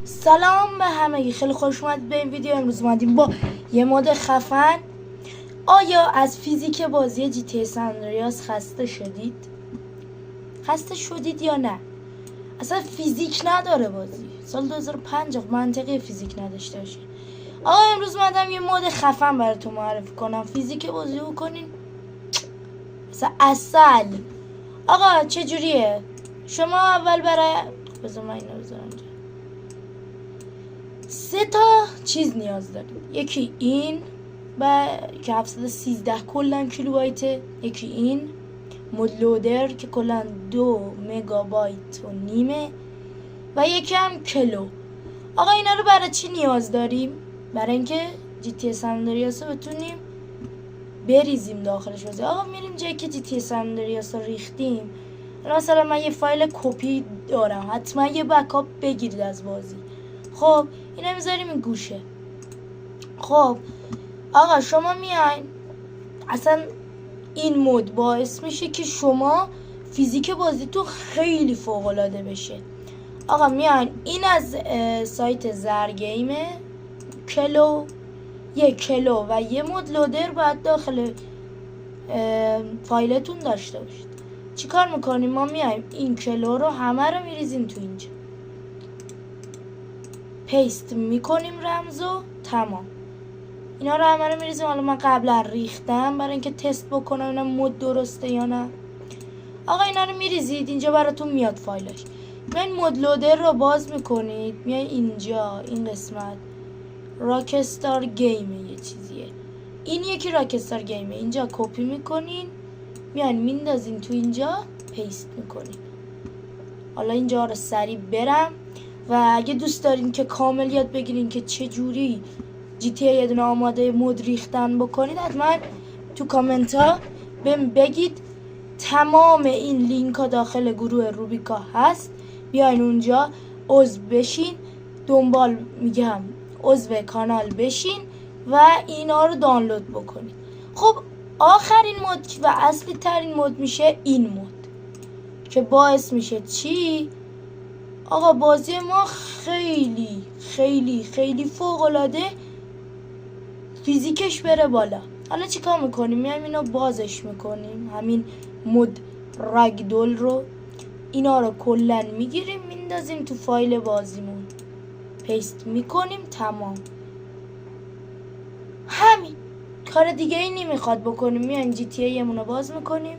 سلام به همگی، خیلی خوش اومدید به این ویدیو. امروز اومدیم با یه مود خفن. آیا از فیزیک بازی جی تی سان اندریاس خسته شدید؟ خسته شدید یا نه؟ اصلا فیزیک نداره بازی. سال 2005 منطقی فیزیک نداشته باشه. امروز اومدم یه مود خفن براتون معرفی کنم. فیزیک بازی رو کنین مثلا اصل. آقا چجوریه؟ شما اول برای بذار من اینو بذارم اینجا. 3 تا چیز نیاز داریم. یکی این که 713 کلا کیلوبایته، یکی این مود لودر که کلا 2 مگابایت و نیمه و یکی هم کلو. آقا اینا رو برای چی نیاز داریم؟ برای اینکه جی تی سان اندریاس رو بتونیم بریزیم داخلش بازی. آقا میریم جایی که جی تی سان اندریاس رو ریختیم. مثلا من یه فایل کپی دارم، حتما یه بکاپ بگیرید از بازی. خب اینو میذاریم این گوشه. خب آقا شما میاین، اصلا این مود باعث میشه که شما فیزیک بازی تو خیلی فوق العاده بشه. آقا میاین این از سایت زرگیمه، کلو، یه کلو و یه مود لودر باید داخل فایلتون داشته باشید. چیکار میکنیم؟ ما میایم این کلو رو همه رو میریزیم تو اینجا، پیست میکنیم رمزو، تمام. اینا رو همه رو میریزیم. حالا من قبلا ریختم برای اینکه تست بکنم اینا مود درسته یا نه. آقا اینا رو میریزید اینجا، براتون میاد فایلش. من مود لودر رو باز میکنید، میای اینجا این قسمت راکستار گیمه، یه چیزیه این، یکی راکستار گیمه. اینجا کپی میکنین، میان میندازین تو اینجا، پیست میکنین. حالا اینجا رو سریع برم و اگه دوست دارین که کامل یاد بگیرین که چه جوری جی تی ای یه دونه آماده مود ریختن بکنید، حتما تو کامنت ها بهم بگید. تمام این لینک ها داخل گروه روبیکا هست، بیاین اونجا عضو بشین، دنبال میگم عضو کانال بشین و اینا رو دانلود بکنید. خب آخرین مود و اصلی ترین مود میشه این مود که باعث میشه چی؟ آقا بازی ما خیلی خیلی خیلی فوق العاده فیزیکش بره بالا. حالا چیکار میکنیم؟ میایم اینو بازش میکنیم، همین مود رگدول رو، اینا رو کلا میگیریم میندازیم تو فایل بازیمون، پیست میکنیم، تمام. همین، کار دیگه ای نمیخواد بکنیم. میایم جی تی ای مون رو باز میکنیم،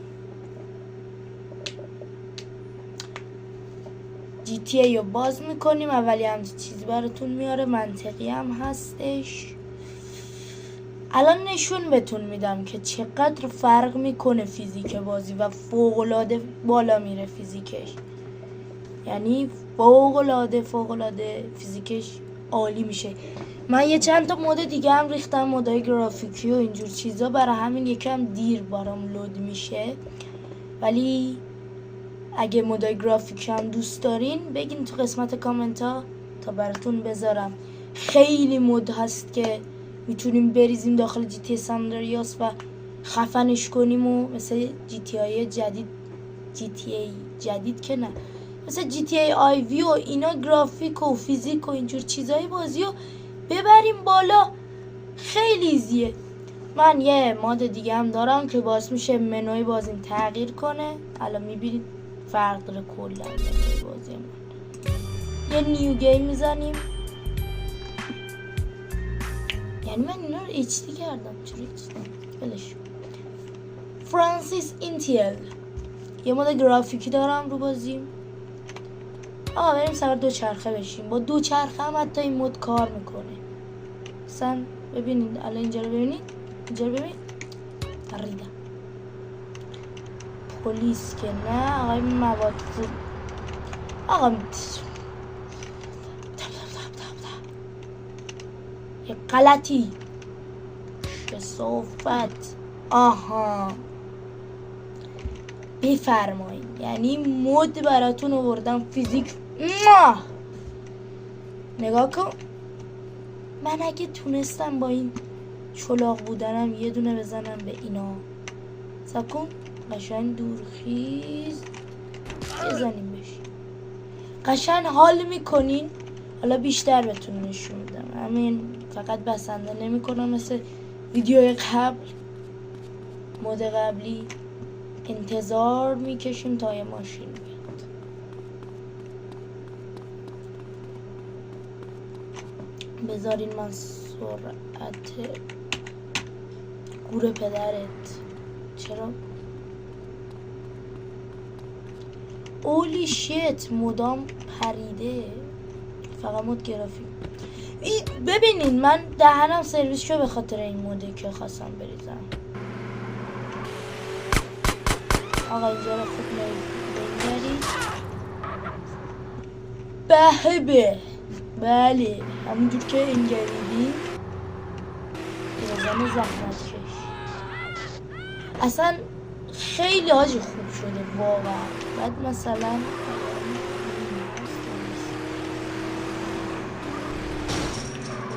جی تی ای رو باز میکنیم، اولی همچین چیزی براتون میاره، منطقی هم هستش. الان نشون بهتون میدم که چقدر فرق میکنه فیزیک بازی و فوق العاده بالا میره فیزیکش. یعنی فوق العاده فیزیکش عالی میشه. من یه چند تا مود دیگه هم ریختم، مودای گرافیکی و اینجور چیزا، برای همین یکم دیر برام لود میشه. ولی اگه مودای گرافیکی هم دوست دارین بگین تو قسمت کامنت ها تا براتون بذارم. خیلی مود هست که میتونیم بریزیم داخل جی تی سان اندریاس و خفنش کنیم، و مثل جی تی ای جدید که نه، مثل جی تی ای آی وی و اینا، گرافیک و فیزیک و اینجور چیزای بازی رو ببریم بالا. خیلی ایزیه. من یه مود دیگه هم دارم که باعث میشه منوی بازیم تغییر کنه. الان میبینید فرق داره کلا بازی من. یه نیو گیم میزنیم. یعنی من اینا رو اچ دی کردم. چرا اچ دی؟ بلش. فرانسیس اینتیل. یه مود گرافیکی دارم رو بازیم. بریم سوار دوچرخه بشیم. با دوچرخه هم حتی این مود کار میکنه. مثلا ببینید الان اینجا رو ببینید، اینجا رو ببینید، ریدم. پلیس که نه، آقای مواد فود. آقا یه غلطی کثافت. آها بفرمایید. یعنی مود براتون آوردم فیزیک. نگاه کن، من اگه تونستم با این چلاق بودنم یه دونه بزنم به اینا، سب کن قشنگ دورخیز بزنیم بشین، قشنگ حال میکنین. حالا بیشتر بهتون نشون میدم. همین فقط بسنده نمیکنم مثل ویدیوی قبل. مود قبلی انتظار میکشیم تا یه ماشین بیاد. بذارین من سرعت گور پدرت. چرا؟ اولی شیت مدام پریده. فقط مود گرافیک. ببینین من دهنم سرویس شو به خاطر این موده که خواستم بریزم. آقا اینجا رو خوب بگذارید. بهبه بله همونجور که اینجا دیدین بزن زحمت کش. اصلا خیلی حاجی خوب شده واقعا. بعد مثلا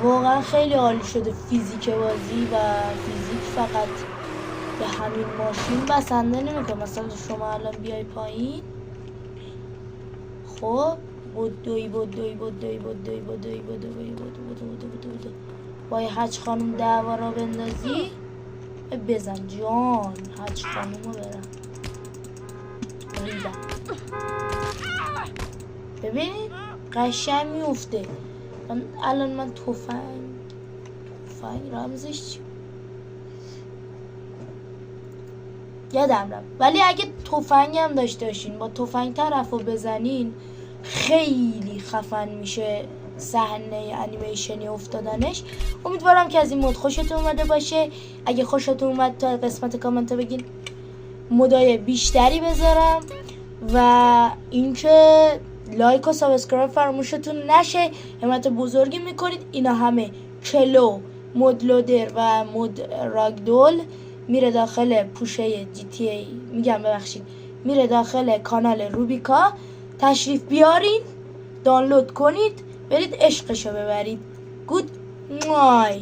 واقعا خیلی عالی شده فیزیک بازی و فیزیک فقط به همین ماشین بسنده نمیکنه. مثلا شما الان بیای پایین خب بدوی با یه حج خانوم دعوا را بندازی بزن جان حج خانوم رو برم ریدم. ببینید قشنگ میفته. الان من تفنگ رمزش چی؟ یادم رفت. ولی اگه تفنگ هم داشته باشین با تفنگ طرف رو بزنین خیلی خفن میشه صحنه انیمیشنی افتادنش. امیدوارم که از این مود خوشتون اومده باشه. اگه خوشتون اومد تا قسمت کامنت بگین مودای بیشتری بذارم و اینکه لایک و سابسکرایب فراموشتون نشه. حمایت بزرگی میکنید. اینا همه کلو مود لودر و مود راگدول میره داخل پوشه جی تی ای میره داخل کانال روبیکا. تشریف بیارین دانلود کنید برید عشقشو ببرید. گود مای